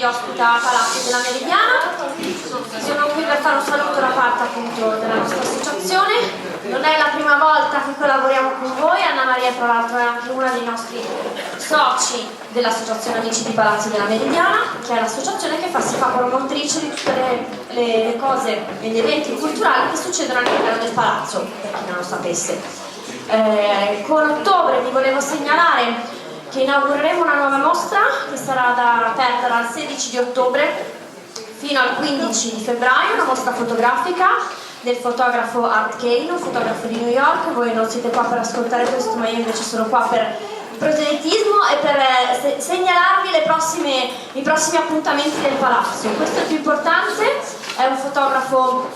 vi ospita Palazzo della Meridiana. Sono qui per fare un saluto da parte appunto della nostra associazione. Non è la prima volta che collaboriamo con voi, Anna Maria tra l'altro è anche una dei nostri soci dell'associazione Amici di Palazzo della Meridiana, che è l'associazione che si fa promotrice di tutte le cose e gli eventi culturali che succedono all'interno del palazzo, per chi non lo sapesse. Con ottobre vi volevo segnalare che inaugureremo una nuova mostra che sarà aperta dal 16 di ottobre fino al 15 di febbraio, una mostra fotografica del fotografo Art Kane, un fotografo di New York. Voi non siete qua per ascoltare questo, ma io invece sono qua per proselitismo e per segnalarvi i prossimi appuntamenti del palazzo. Questo è il più importante, è un fotografo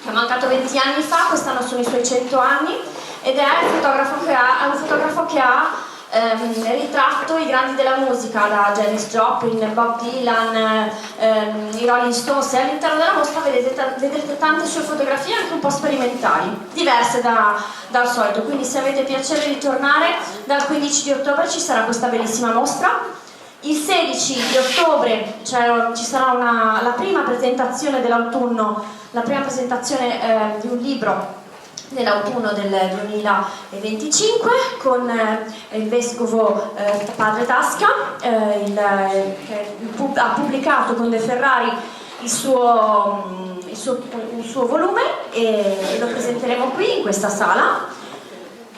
che è mancato 20 anni fa, quest'anno sono i suoi 100 anni, ed è un fotografo che ha ritratto i grandi della musica, da Janis Joplin, Bob Dylan, i Rolling Stones, e all'interno della mostra vedrete tante sue fotografie anche un po' sperimentali, diverse dal solito, quindi se avete piacere di tornare dal 15 di ottobre ci sarà questa bellissima mostra. Il 16 di ottobre ci sarà la prima presentazione dell'autunno, la prima presentazione di un libro nell'autunno del 2025 con il vescovo Padre Tasca, che ha pubblicato con De Ferrari un suo volume, e lo presenteremo qui in questa sala.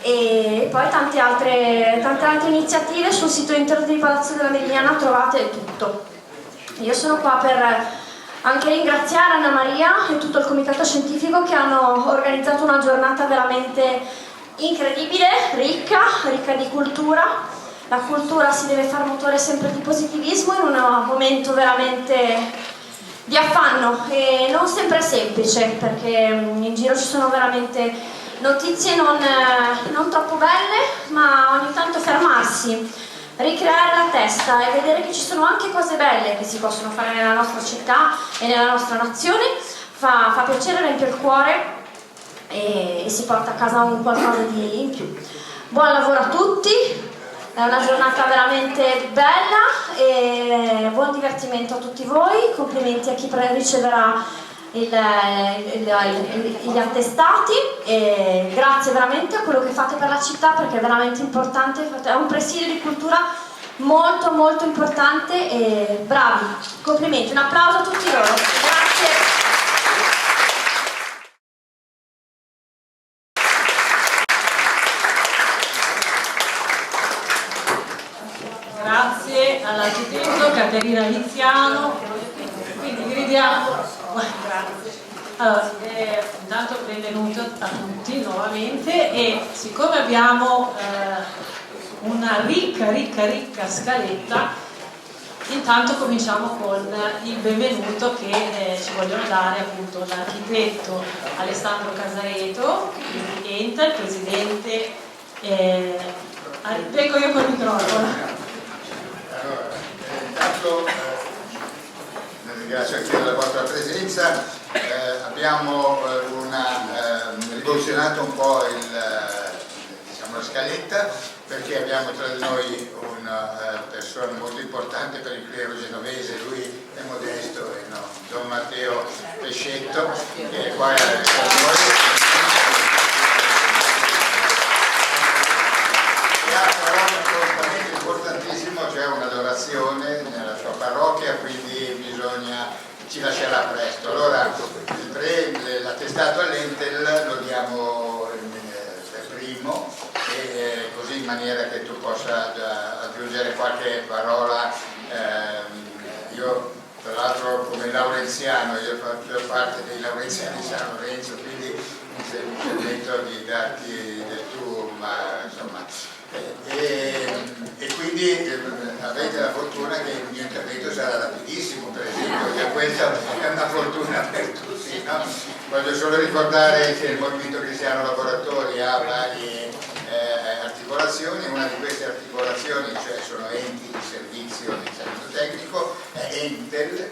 E poi tante altre iniziative sul sito internet di Palazzo della Meridiana, trovate tutto. Io sono qua per anche ringraziare Anna Maria e tutto il comitato scientifico che hanno organizzato una giornata veramente incredibile, ricca di cultura. La cultura si deve far motore sempre di positivismo in un momento veramente di affanno e non sempre semplice, perché in giro ci sono veramente notizie non troppo belle, ma ogni tanto fermarsi, ricreare la testa e vedere che ci sono anche cose belle che si possono fare nella nostra città e nella nostra nazione fa piacere, riempie il cuore e si porta a casa un qualcosa di in più. Buon lavoro a tutti, è una giornata veramente bella e buon divertimento a tutti voi, complimenti a chi riceverà gli attestati, e grazie veramente a quello che fate per la città, perché è veramente importante, è un presidio di cultura molto molto importante e bravi, complimenti, un applauso a tutti loro, grazie. Grazie all'architetto Caterina Liziano, quindi gridiamo. Grazie. Allora, intanto benvenuto a tutti nuovamente, e siccome abbiamo una ricca scaletta, intanto cominciamo con il benvenuto che ci vogliono dare appunto l'architetto Alessandro Casareto, di Entel, presidente. Vengo io col microfono. Allora, intanto ringrazio anche della vostra presenza. Abbiamo rivoluzionato un po' la scaletta, perché abbiamo tra di noi una persona molto importante per il clero genovese. Lui è Modesto e no, Don Matteo Pescetto, che è qua con noi. E ha però un comportamento importantissimo, cioè un'adorazione nella sua parrocchia, quindi ci lascerà presto. Allora l'attestato all'Entel lo diamo per primo, e così in maniera che tu possa aggiungere qualche parola. Io tra l'altro come laurenziano, io faccio parte dei laurenziani di San Lorenzo, quindi mi permetto di darti del tu, ma insomma. E quindi avete la fortuna che il mio intervento sarà rapidissimo, per esempio, che questa è una fortuna per tutti, no? Voglio solo ricordare che il Movimento Cristiano Laboratori ha varie articolazioni. Una di queste articolazioni, cioè sono enti di servizio di servizio tecnico, è Entel,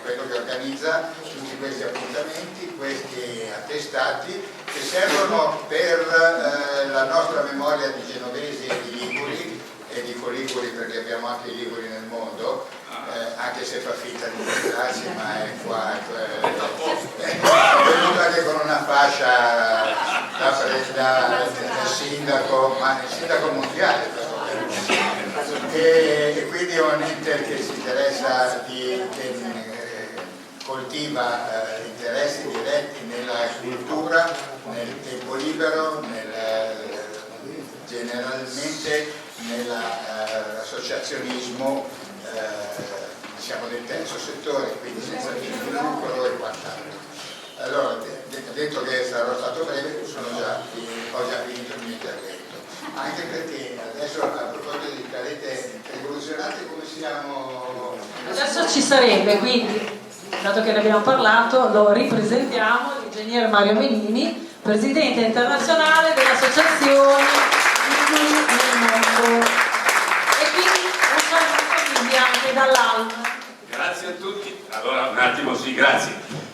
quello che organizza tutti questi appuntamenti, questi attestati che servono per la nostra memoria di genovesi e di liguri, e di coliguri, perché abbiamo anche i liguri nel mondo, anche se fa finta di presentarsi, ma è qua, è venuto anche con una fascia del sindaco, ma il sindaco mondiale però. E quindi è un ente che si interessa coltiva interessi diretti nella cultura, nel tempo libero, generalmente nell'associazionismo, diciamo del terzo settore, quindi senza fini di lucro e quant'altro. Allora, detto che sarò stato breve, ho già finito il mio intervento, anche perché adesso a proposito di calette rivoluzionate, come siamo? Adesso ci sarebbe, quindi, dato che ne abbiamo parlato, lo ripresentiamo, l'ingegnere Mario Menini, presidente internazionale dell'associazione nel mondo. E quindi un saluto quindi anche dall'Alma. Grazie a tutti. Allora, un attimo, sì, grazie.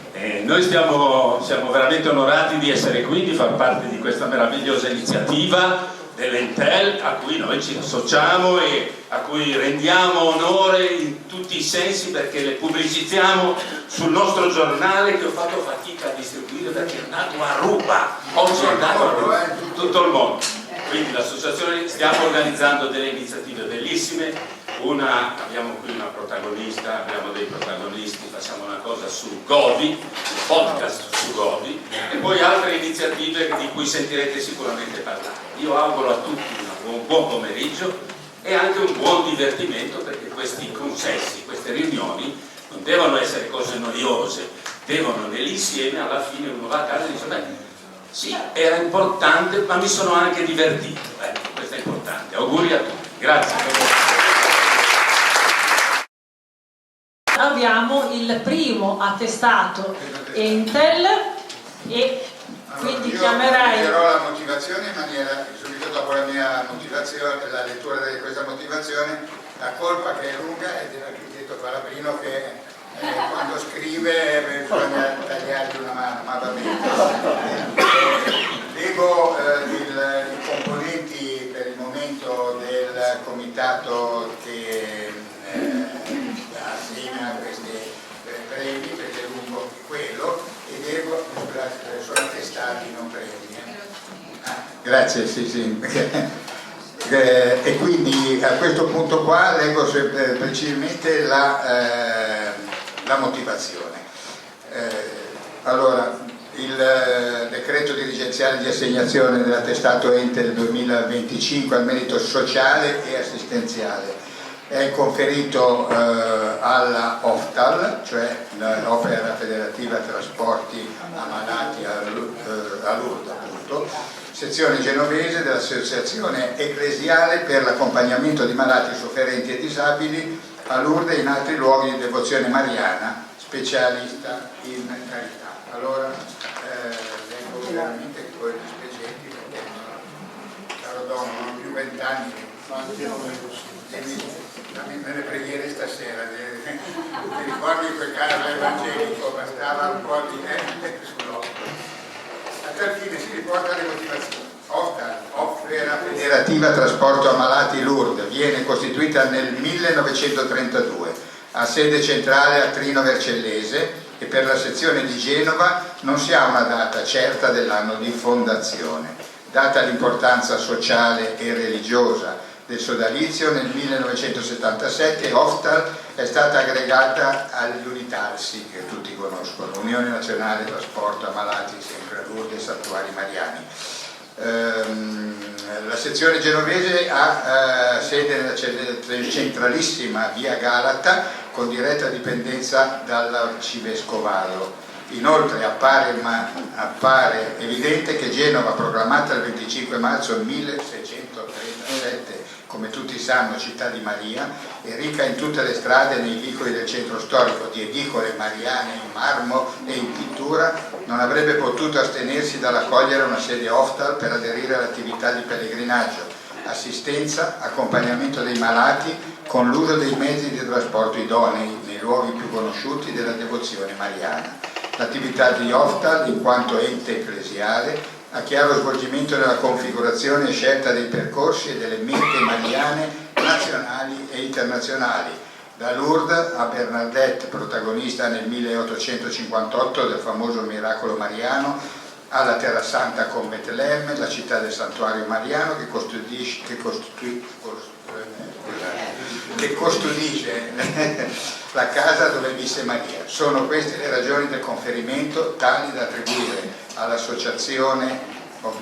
Noi siamo veramente onorati di essere qui, di far parte di questa meravigliosa iniziativa dell'Entel a cui noi ci associamo e a cui rendiamo onore in tutti i sensi, perché le pubblicizziamo sul nostro giornale, che ho fatto fatica a distribuire perché è andato a ruba, oggi è andato a ruba in tutto il mondo. Quindi l'associazione, stiamo organizzando delle iniziative bellissime. Abbiamo qui una protagonista, abbiamo dei protagonisti, facciamo una cosa su Godi, un podcast su Godi, e poi altre iniziative di cui sentirete sicuramente parlare. Io auguro a tutti un buon pomeriggio e anche un buon divertimento, perché questi consessi, queste riunioni non devono essere cose noiose, devono nell'insieme, alla fine uno va a casa e dice beh, sì, era importante, ma mi sono anche divertito. Questo è importante. Auguri a tutti. Grazie. Abbiamo il primo attestato Entel e quindi chiamerei... Io leggerò la motivazione in maniera, subito dopo la mia motivazione, la lettura di questa motivazione, la colpa che è lunga è dell'architetto Calabrino che quando scrive bisogna tagliargli una mano, ma va bene. Leggo i componenti per il momento del comitato che assegna questi premi, perché è lungo anche quello, e leggo, sono attestati, non premi. Grazie, sì. E quindi a questo punto qua leggo precisamente la motivazione. Allora, il decreto dirigenziale di assegnazione dell'attestato Entel 2025 al merito sociale e assistenziale è conferito alla OFTAL, cioè l'Opera Federativa Trasporti Ammalati a Lourdes, appunto, sezione genovese dell'Associazione Ecclesiale per l'accompagnamento di malati sofferenti e disabili a Lourdes e in altri luoghi di devozione mariana, specialista in carità. Allora, leggo veramente con gli specienti, perché caro Dono, non ho più 20 anni, dammi le preghiere stasera, ti ricordi quel caro evangelico, bastava un po' di sull'occhio. A tal fine si riporta le motivazioni. Opera Federativa Trasporto Ammalati Lourdes viene costituita nel 1932, ha sede centrale a Trino Vercellese e per la sezione di Genova non si ha una data certa dell'anno di fondazione. Data l'importanza sociale e religiosa del sodalizio, nel 1977 OFTAL è stata aggregata all'Unitalsi, che tutti conoscono, Unione Nazionale Trasporto Ammalati, sempre a Lourdes e Santuari Mariani. La sezione genovese ha sede nella centralissima via Galata con diretta dipendenza dall'arcivescovado. Inoltre appare evidente che Genova, proclamata il 25 marzo 1637 come tutti sanno città di Maria, è ricca in tutte le strade e nei vicoli del centro storico di edicole mariane in marmo e in pittura, non avrebbe potuto astenersi dall'accogliere una sede OFTAL per aderire all'attività di pellegrinaggio, assistenza, accompagnamento dei malati con l'uso dei mezzi di trasporto idonei nei luoghi più conosciuti della devozione mariana. L'attività di OFTAL, in quanto ente ecclesiale, ha chiaro svolgimento nella configurazione e scelta dei percorsi e delle mete mariane nazionali e internazionali, da Lourdes a Bernadette, protagonista nel 1858 del famoso miracolo mariano, alla Terra Santa con Betlemme, la città del santuario mariano che custodisce la casa dove visse Maria. Sono queste le ragioni del conferimento, tali da attribuire all'associazione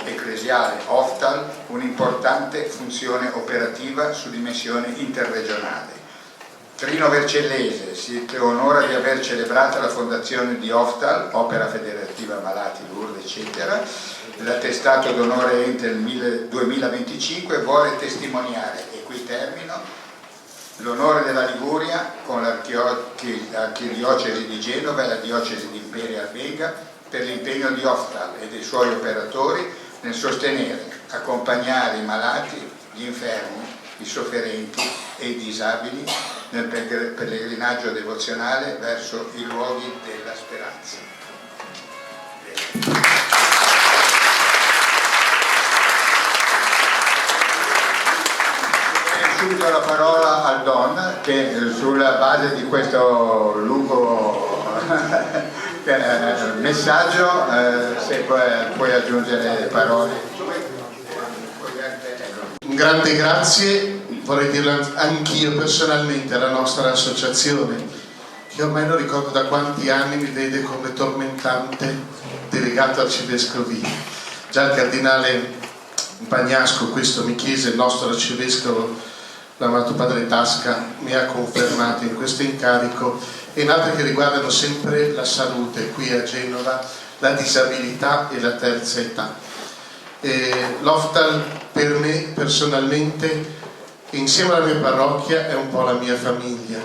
ecclesiale Oftal un'importante funzione operativa su dimensione interregionale. Trino Vercellese si onora di aver celebrato la fondazione di Oftal, opera federativa Malati, Lourdes, eccetera. L'attestato d'onore ente nel 2025 vuole testimoniare, e qui termino, l'onore della Liguria con l'archidiocesi di Genova e la diocesi di Imperia Albega per l'impegno di Oftal e dei suoi operatori nel sostenere, accompagnare i malati, gli infermi, i sofferenti e i disabili nel pellegrinaggio devozionale verso i luoghi della speranza. Subito la parola al Don che sulla base di questo lungo messaggio se puoi aggiungere parole. Un grande grazie, vorrei dirlo anch'io personalmente, alla nostra associazione, che ormai non ricordo da quanti anni mi vede come tormentante delegato arcivescovile. Già il cardinale Bagnasco questo mi chiese, il nostro arcivescovo, l'amato padre Tasca, mi ha confermato in questo incarico, e in altre che riguardano sempre la salute, qui a Genova, la disabilità e la terza età. L'Oftal per me personalmente, insieme alla mia parrocchia, è un po' la mia famiglia,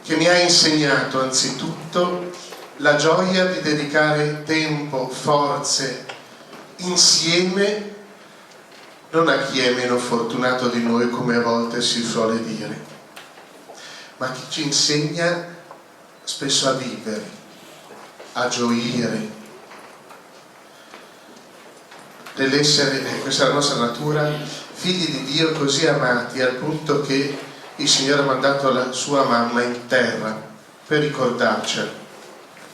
che mi ha insegnato anzitutto la gioia di dedicare tempo, forze, insieme, non a chi è meno fortunato di noi, come a volte si suole dire, ma chi ci insegna spesso a vivere, a gioire, nell'essere, questa è la nostra natura, figli di Dio così amati al punto che il Signore ha mandato la sua mamma in terra per ricordarcelo,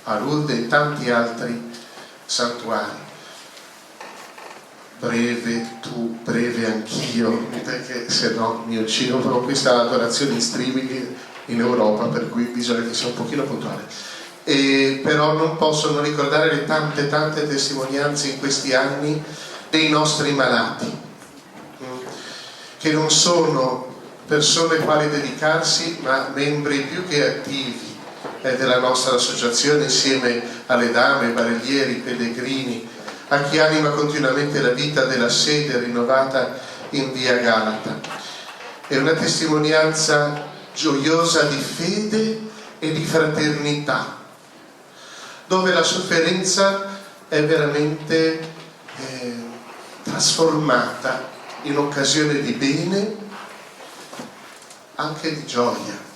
a Lourdes e in tanti altri santuari. Breve tu, breve anch'io, perché se no mi uccido. Però questa adorazione in streaming in Europa, per cui bisogna che sia un pochino puntuale. Però non posso non ricordare le tante testimonianze in questi anni dei nostri malati, che non sono persone ai quali dedicarsi, ma membri più che attivi della nostra associazione, insieme alle dame, barellieri, pellegrini, a chi anima continuamente la vita della sede rinnovata in via Galata. È una testimonianza gioiosa di fede e di fraternità, dove la sofferenza è veramente trasformata in occasione di bene, anche di gioia.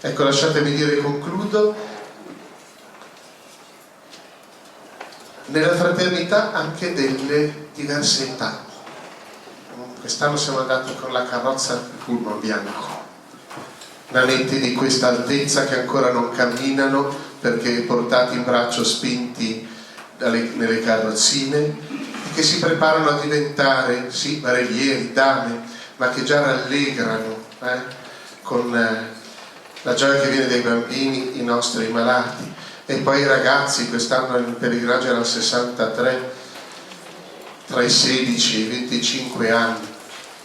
Ecco, lasciatemi dire, concludo, nella fraternità anche delle diverse età. Quest'anno siamo andati con la carrozza Pullman bianco, nanetti di questa altezza che ancora non camminano perché portati in braccio, spinti nelle carrozzine, che si preparano a diventare, sì, barellieri, dame, ma che già rallegrano con la gioia che viene dai bambini, i nostri malati. E poi i ragazzi, quest'anno in pellegrinaggio erano 63, tra i 16 e i 25 anni.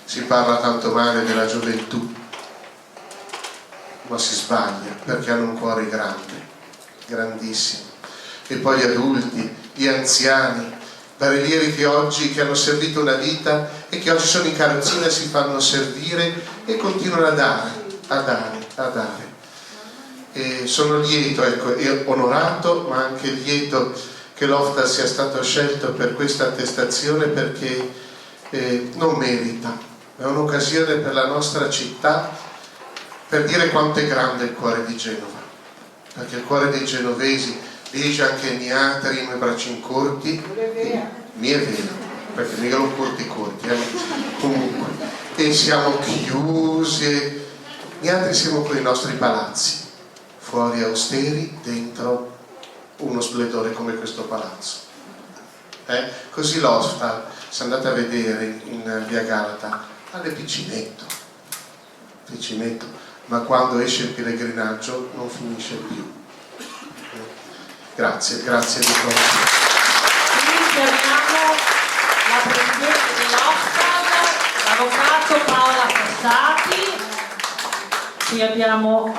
Si parla tanto male della gioventù, ma si sbaglia, perché hanno un cuore grande, grandissimo. E poi gli adulti, gli anziani, barellieri che hanno servito una vita e che oggi sono in carrozzina e si fanno servire e continuano a dare. E sono lieto, ecco, e onorato, ma anche lieto che l'Oftal sia stato scelto per questa attestazione, perché non merita. È un'occasione per la nostra città per dire quanto è grande il cuore di Genova, perché il cuore dei genovesi dice anche Niatri, i bracci corti, mi è vero, perché mica lo corti, comunque e siamo chiusi, gli altri siamo con i nostri palazzi, fuori austeri, dentro uno splendore come questo palazzo. Così l'Hostal, se andate a vedere in via Galata, è piccinetto, ma quando esce il pellegrinaggio non finisce più. Grazie di cuore. Chiamiamo la presidente dell'Hostal, l'avvocato Paola Fossati. Qui abbiamo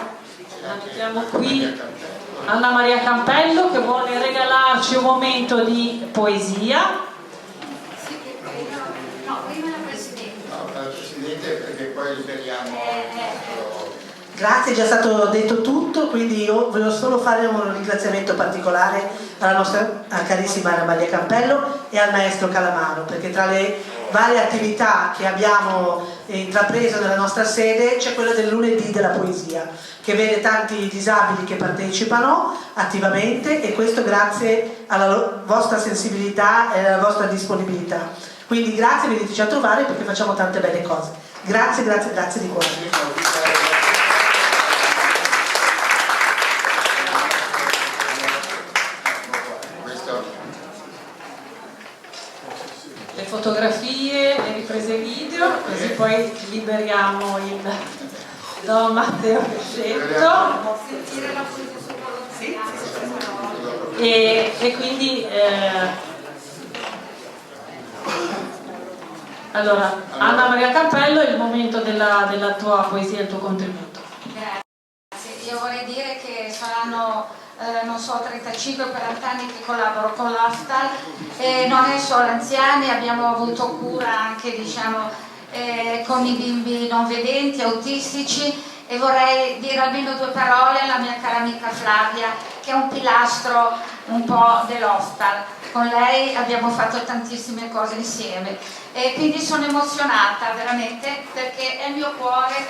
Anna Maria Campello che vuole regalarci un momento di poesia. No, prima la Presidente. No, la Presidente, perché poi liberiamo. Grazie, è già stato detto tutto, quindi io voglio solo fare un ringraziamento particolare alla nostra carissima Anna Maria Campello e al maestro Calamaro, perché tra le varie attività che abbiamo intrapreso nella nostra sede c'è quella del lunedì della poesia, che vede tanti disabili che partecipano attivamente, e questo grazie alla vostra sensibilità e alla vostra disponibilità. Quindi grazie, veniteci a trovare perché facciamo tante belle cose. Grazie di cuore. Le fotografie, le riprese video, così poi liberiamo il Don Matteo Pescetto. E quindi allora, Anna Maria Campello, è il momento della tua poesia, il tuo contributo. Grazie, io vorrei dire che saranno non so, 35-40 anni che collaboro con l'Hostal, e non è solo anziani, abbiamo avuto cura anche, diciamo, con i bimbi non vedenti, autistici, e vorrei dire almeno due parole alla mia cara amica Flavia, che è un pilastro un po' dell'Hostal. Con lei abbiamo fatto tantissime cose insieme e quindi sono emozionata veramente, perché è il mio cuore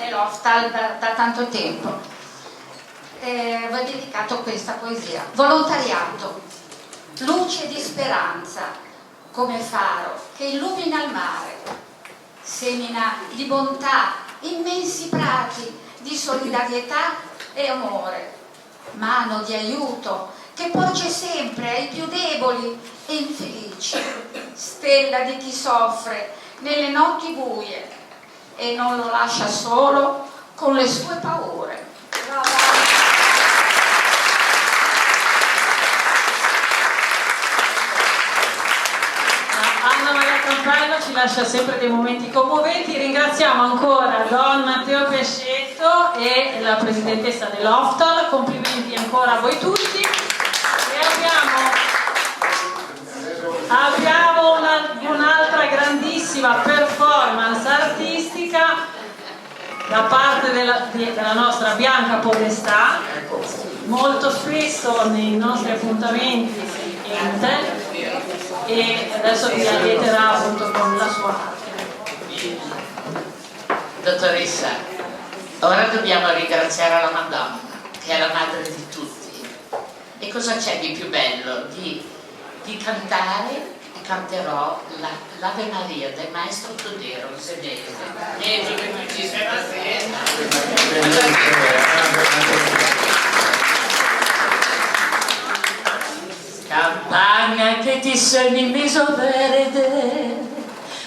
nell'Hostal da tanto tempo. Vi ho dedicato questa poesia. Volontariato, luce di speranza, come faro che illumina il mare, semina di bontà immensi prati di solidarietà e amore, mano di aiuto che porge sempre ai più deboli e infelici, stella di chi soffre nelle notti buie e non lo lascia solo con le sue paure. Anna Maria Campello ci lascia sempre dei momenti commoventi. Ringraziamo ancora Don Matteo Pescetto e la presidentessa dell'Hostal. Complimenti ancora a voi tutti. E abbiamo un'altra grandissima performance artistica da parte della nostra Bianca Podestà. Molto spesso nei nostri appuntamenti si sente, e adesso vi allieterà appunto con la sua arte. Dottoressa, ora dobbiamo ringraziare la Madonna, che è la madre di tutti. E cosa c'è di più bello di cantare? Canterò l'Ave Maria del maestro Todero Senese. Campagna che ti sei in viso verde,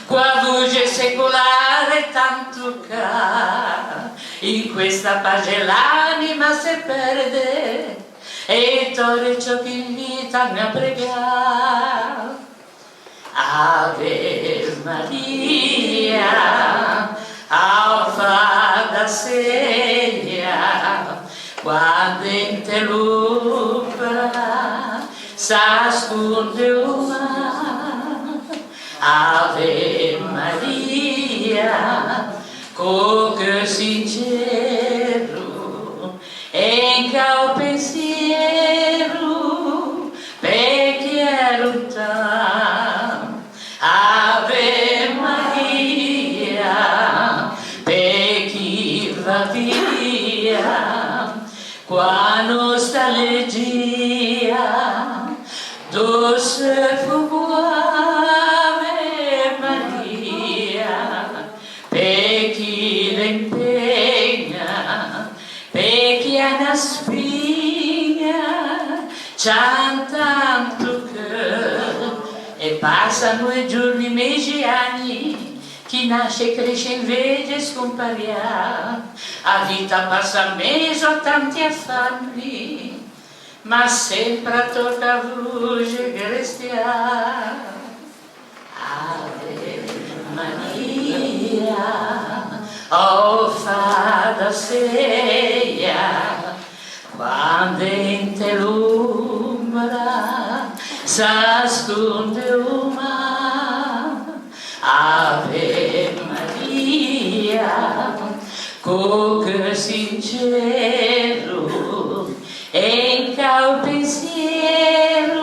qua voce secolare tanto ca, in questa pace l'anima se perde, e torre ciò che invita a pregare. Ave Maria, alfada segna, quando in te lupa s'asconde uma. Ave Maria, con cœur sincero, em cau pensiero, perché è lontano. Ave Maria, per chi va via, qua nostalgia, dolce fu Ave Maria, tanto che e passano i giorni, mesi, anni, chi nasce, cresce, invece scomparirà, a vita passa mesi a tanti affanni, ma sempre tocca a voce che restiamo. Ave Maria, oh fada seia, quando in te l'ombra s'asconde uma. Ave Maria, cuore sincero e in cau pensiero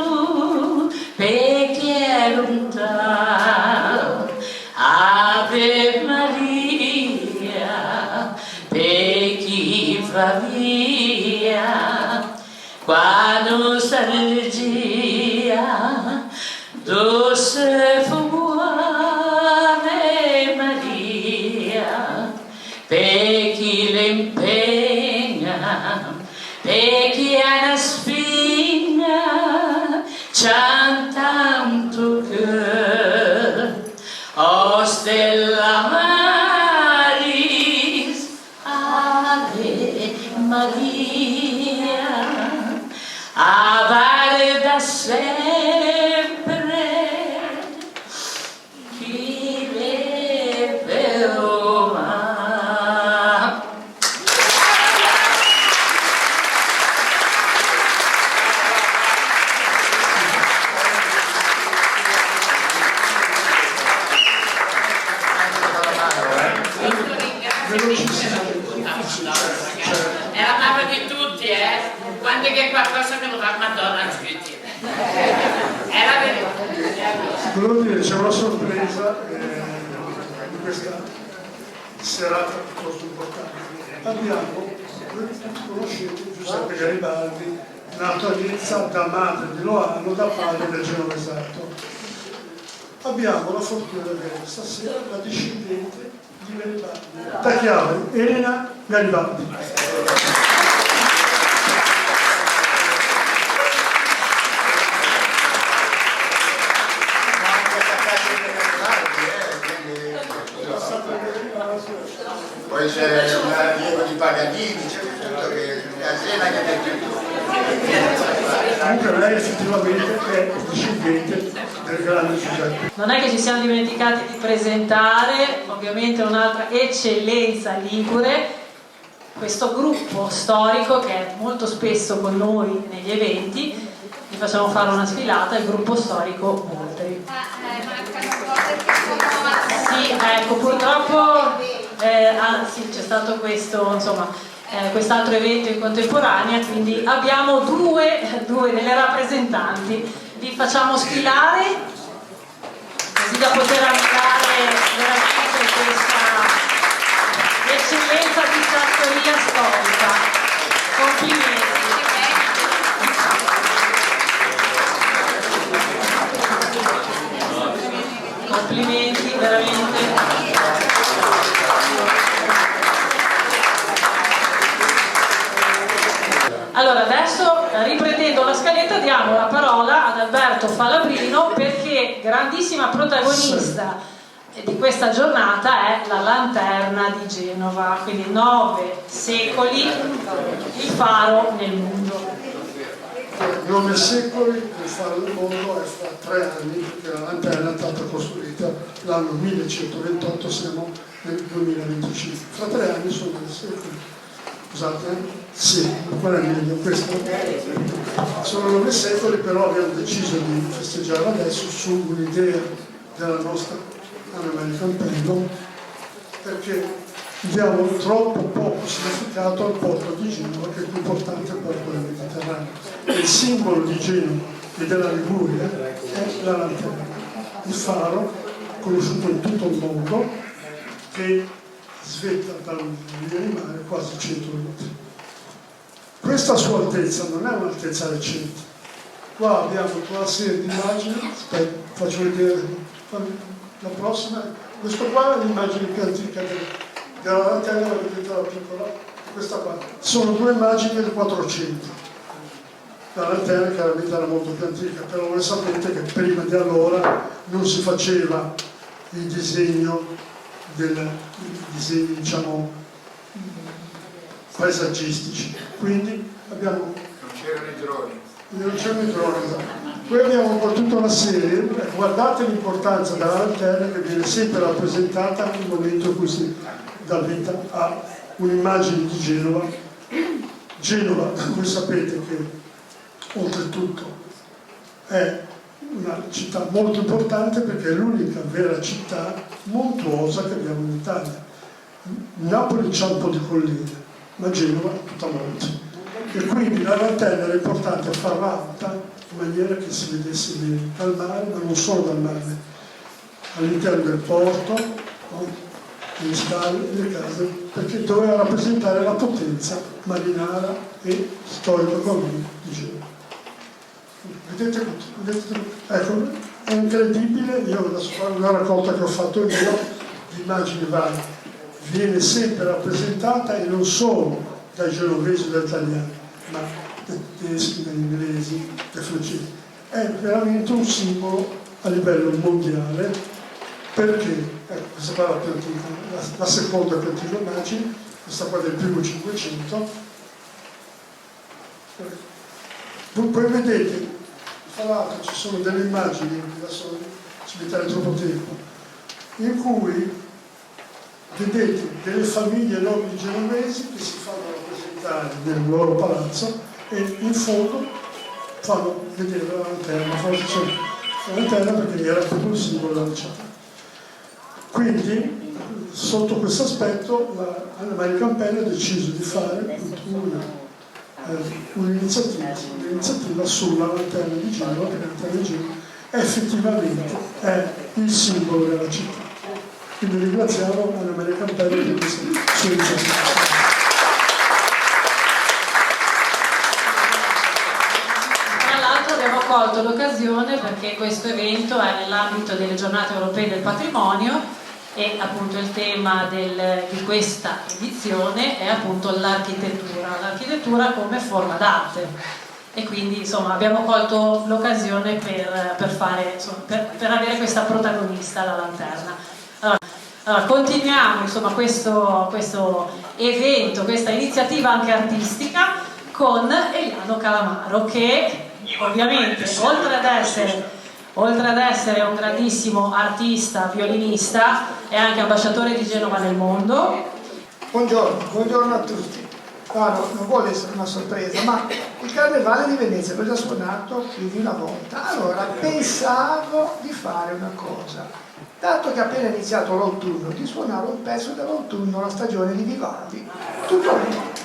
perché è lontano. Ave Maria, per chi va via quando nostalgia doce Ave Maria, per chi l'impegna, per chi ha una spina, c'è tanto che, oh stella maris, Ave Maria, a vale da sempre, chi le ferma. È la mamma di tutti, quando c'è qualcosa che non va, Madonna non scritti. È la verità. Volevo dire, c'è una sorpresa di questa serata piuttosto importante. Abbiamo, voi conoscete Giuseppe Garibaldi, nato a Nizza da madre di Loano, da padre del Genovesato. Abbiamo la fortuna di avere stasera la discendente di Garibaldi, da Chiave, Elena Garibaldi. Poi c'è un allievo di Paganini, c'è tutto che Elena che ha detto tutto. Comunque lei effettivamente è discendente del grande Giuseppe. Non è che ci siamo dimenticati di presentare ovviamente un'altra eccellenza ligure, questo gruppo storico che è molto spesso con noi negli eventi. Gli facciamo fare una sfilata, il gruppo storico Volteri. Sì, ecco, purtroppo sì, c'è stato questo, insomma, quest'altro evento in contemporanea, quindi abbiamo due delle rappresentanti. Vi facciamo sfilare così da poter ammirare veramente questa eccellenza di trattoria storica. Complimenti. Complimenti, veramente. Allora, adesso riprendendo la scaletta diamo la parola ad Alberto Falabrino, perché grandissima protagonista di questa giornata è la Lanterna di Genova, quindi 9 secoli, il faro nel mondo. 9 secoli, il faro del mondo è fra 3 anni, perché la lanterna è stata costruita l'anno 1128, siamo nel 2025. Fra 3 anni sono 9 secoli. Scusate? Sì, qual è meglio questo? Sono 9 secoli, però abbiamo deciso di festeggiare adesso su un'idea della nostra Anna Maria Campello, perché diamo troppo poco significato al porto di Genova, che è il più importante porto del Mediterraneo. Il simbolo di Genova e della Liguria è la lanterna, il faro conosciuto in tutto il mondo, che svetta dalla linea di mare quasi 100 metri. Questa sua altezza non è un'altezza recente. Qua abbiamo tutta una serie di immagini, aspetta, faccio vedere la prossima. Questo qua è l'immagine più antica della lanterna, la vedete la piccola, questa qua. Sono 2 immagini del 400. La lanterna chiaramente era molto più antica, però voi sapete che prima di allora non si faceva il disegno diciamo paesaggistici, quindi abbiamo... Non c'erano i droni. Non c'erano i droni, esatto. Poi abbiamo fatto tutta una serie, guardate l'importanza della lanterna che viene sempre rappresentata nel momento in cui si dà vita a un'immagine di Genova. Genova, voi sapete che oltretutto è una città molto importante perché è l'unica vera città montuosa che abbiamo in Italia. Napoli c'ha un po' di colline, ma Genova è tutta monte. E quindi la lanterna era importante farla alta in maniera che si vedesse bene dal mare, ma non solo dal mare, all'interno del porto, no? Le scale, le case, perché doveva rappresentare la potenza marinara e storico-economica di Genova. Vedete, ecco, è incredibile, io adesso farò una raccolta che ho fatto io di immagini varie, viene sempre rappresentata e non solo dai genovesi o dagli italiani, ma dai tedeschi, dagli inglesi, dai francesi. È veramente un simbolo a livello mondiale, perché, ecco, questa qua è la più antica, la seconda più antica immagine, questa qua del primo 500. Poi vedete, tra l'altro ci sono delle immagini, adesso ci metterei troppo tempo, in cui vedete delle famiglie nobili genovesi che si fanno rappresentare nel loro palazzo e in fondo fanno vedere la lanterna, forse c'è la lanterna perché era proprio il simbolo della città. Quindi, sotto questo aspetto, Anna Maria Campello ha deciso di fare un'iniziativa sulla lanterna di Genova, perché la lanterna di Genova effettivamente è il simbolo della città. Quindi ringraziamo Anna Maria Campello per questa sua iniziativa. Tra l'altro abbiamo colto l'occasione perché questo evento è nell'ambito delle giornate europee del patrimonio e appunto il tema di questa edizione è appunto l'architettura come forma d'arte, e quindi insomma abbiamo colto l'occasione per avere questa protagonista, la lanterna. Allora, continuiamo insomma questo evento, questa iniziativa anche artistica con Eliano Calamaro, che ovviamente oltre ad essere un grandissimo artista, violinista, è anche ambasciatore di Genova nel mondo. Buongiorno a tutti. Non vuole essere una sorpresa, ma il Carnevale di Venezia l'ho già suonato più di una volta. Allora pensavo di fare una cosa, dato che appena iniziato l'autunno, di suonare un pezzo dell'autunno, la stagione di Vivaldi. Tutto lì.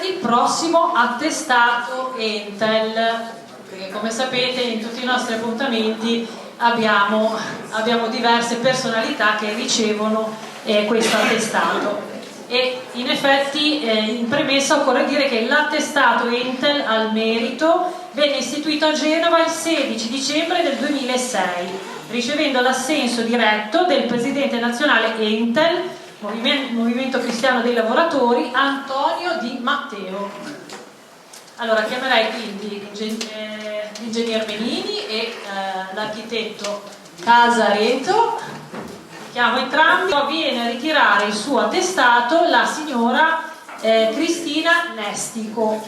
il prossimo attestato Entel, perché come sapete in tutti i nostri appuntamenti abbiamo diverse personalità che ricevono questo attestato. E in effetti in premessa occorre dire che l'attestato Entel al merito venne istituito a Genova il 16 dicembre del 2006, ricevendo l'assenso diretto del presidente nazionale Entel, Movimento Cristiano dei Lavoratori, Antonio Di Matteo. Allora chiamerei quindi l'ingegner Menini e l'architetto Casareto. Chiamo entrambi. Viene a ritirare il suo attestato la signora Cristina Nestico.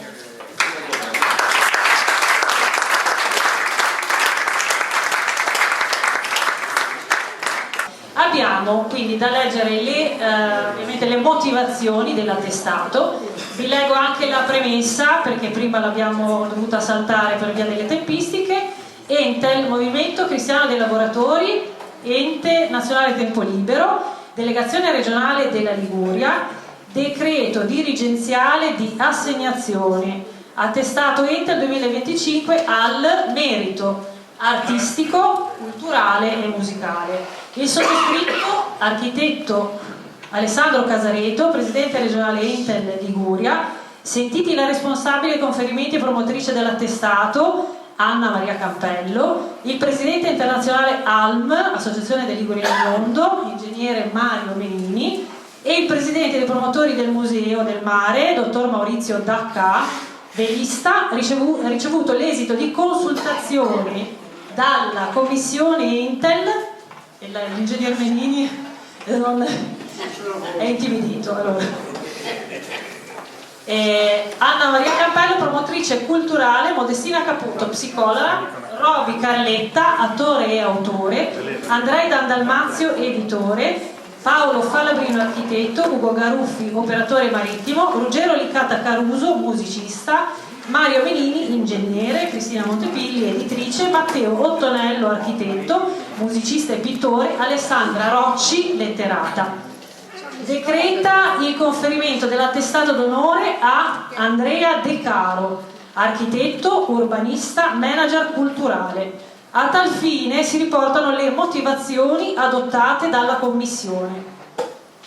Abbiamo quindi da leggere ovviamente le motivazioni dell'attestato. Vi leggo anche la premessa perché prima l'abbiamo dovuta saltare per via delle tempistiche. Entel, Movimento Cristiano dei Lavoratori, Ente Nazionale Tempo Libero, Delegazione Regionale della Liguria, Decreto Dirigenziale di Assegnazione, attestato Entel 2025 al merito artistico, culturale e musicale. Il sottoscritto, architetto Alessandro Casareto, presidente regionale Entel Liguria, sentiti la responsabile conferimenti e promotrice dell'attestato Anna Maria Campello, il presidente internazionale ALM, Associazione dei Liguri nel Mondo, ingegnere Mario Menini, e il presidente dei promotori del Museo del Mare, dottor Maurizio Dacca, velista, ha ricevuto l'esito di consultazione dalla commissione Entel, e l'ingegner Menini è intimidito. Allora. Anna Maria Campello, promotrice culturale, Modestina Caputo, psicologa, Roby Carletta, attore e autore, Andrei Dandalmazio, editore, Paolo Falabrino, architetto, Ugo Garuffi, operatore marittimo, Ruggero Licata Caruso, musicista, Mario Menini, ingegnere, Cristina Montepilli, editrice, Matteo Ottonello, architetto, musicista e pittore, Alessandra Rocci, letterata. Decreta il conferimento dell'attestato d'onore a Andrea De Caro, architetto, urbanista, manager culturale. A tal fine si riportano le motivazioni adottate dalla Commissione.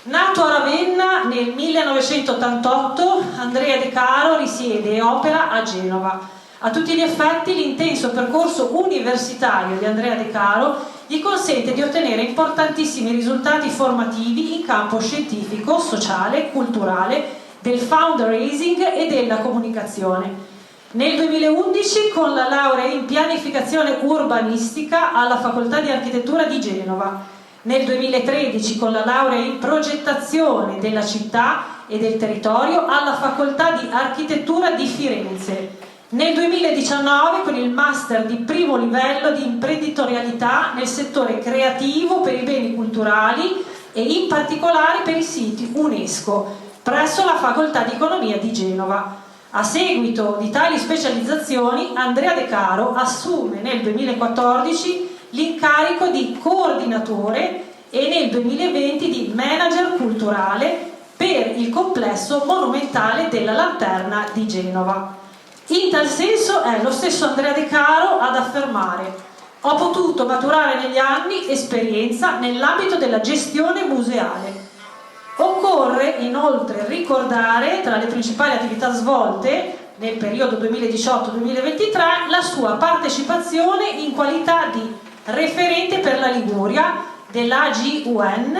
Nato a Ravenna nel 1988, Andrea De Caro risiede e opera a Genova. A tutti gli effetti l'intenso percorso universitario di Andrea De Caro gli consente di ottenere importantissimi risultati formativi in campo scientifico, sociale, culturale, del fundraising e della comunicazione. Nel 2011 con la laurea in pianificazione urbanistica alla Facoltà di Architettura di Genova, nel 2013 con la laurea in progettazione della città e del territorio alla Facoltà di Architettura di Firenze, nel 2019 con il master di primo livello di imprenditorialità nel settore creativo per i beni culturali e in particolare per i siti UNESCO presso la Facoltà di Economia di Genova. A seguito di tali specializzazioni, Andrea De Caro assume nel 2014 l'incarico di coordinatore e nel 2020 di manager culturale per il complesso monumentale della Lanterna di Genova. In tal senso è lo stesso Andrea De Caro ad affermare: ho potuto maturare negli anni esperienza nell'ambito della gestione museale. Occorre inoltre ricordare tra le principali attività svolte nel periodo 2018-2023 la sua partecipazione in qualità di referente per la Liguria dell'AGUN,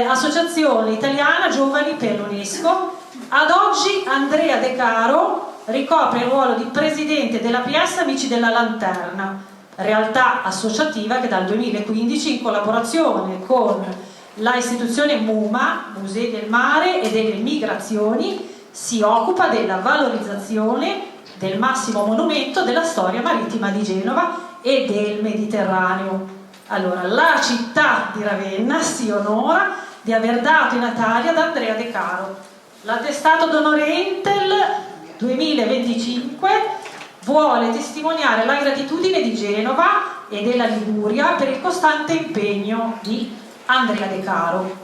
Associazione Italiana Giovani per l'UNESCO. Ad oggi Andrea De Caro ricopre il ruolo di presidente della PS Amici della Lanterna, realtà associativa che dal 2015 in collaborazione con la istituzione MUMA, Musei del Mare e delle Migrazioni, si occupa della valorizzazione del massimo monumento della storia marittima di Genova e del Mediterraneo. Allora, la città di Ravenna si onora di aver dato i natali ad Andrea De Caro. L'attestato d'onore Entel 2025 vuole testimoniare la gratitudine di Genova e della Liguria per il costante impegno di Andrea De Caro.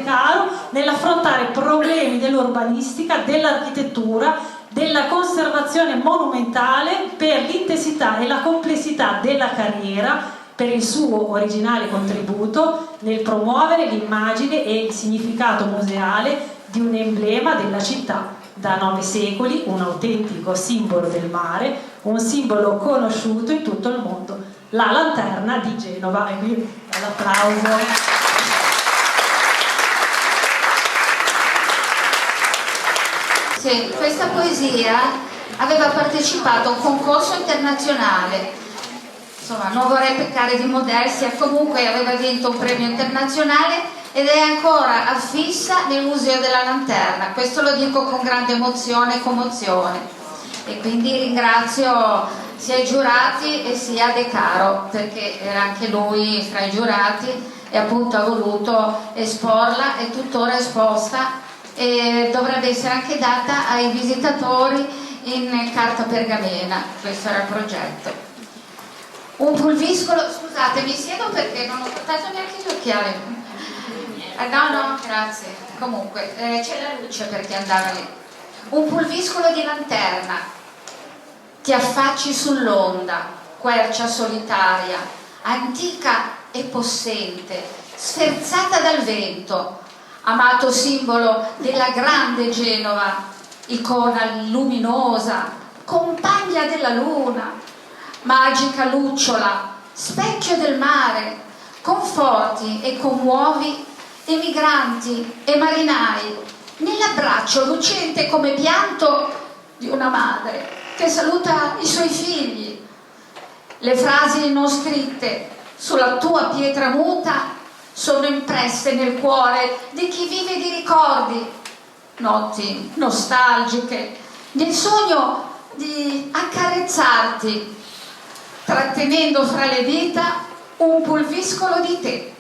Caro nell'affrontare problemi dell'urbanistica, dell'architettura, della conservazione monumentale per l'intensità e la complessità della carriera, per il suo originale contributo nel promuovere l'immagine e il significato museale di un emblema della città da 9 secoli, un autentico simbolo del mare, un simbolo conosciuto in tutto il mondo, la lanterna di Genova. E qui l'applauso. Sì, questa poesia aveva partecipato a un concorso internazionale, insomma non vorrei peccare di modestia, comunque aveva vinto un premio internazionale ed è ancora affissa nel Museo della Lanterna. Questo lo dico con grande emozione e commozione, e quindi ringrazio sia i giurati e sia De Caro, perché era anche lui tra i giurati e appunto ha voluto esporla, è tuttora esposta e dovrebbe essere anche data ai visitatori in carta pergamena. Questo era il progetto. Un pulviscolo, scusate, mi siedo perché non ho portato neanche gli occhiali. No, grazie. Comunque c'è la luce perché andava lì. Un pulviscolo di lanterna, ti affacci sull'onda, quercia solitaria, antica e possente, sferzata dal vento, amato simbolo della grande Genova, icona luminosa, compagna della luna, magica lucciola, specchio del mare, conforti e commuovi emigranti e marinai, nell'abbraccio lucente come pianto di una madre che saluta i suoi figli. Le frasi non scritte sulla tua pietra muta sono impresse nel cuore di chi vive di ricordi, notti nostalgiche, nel sogno di accarezzarti, trattenendo fra le dita un pulviscolo di te.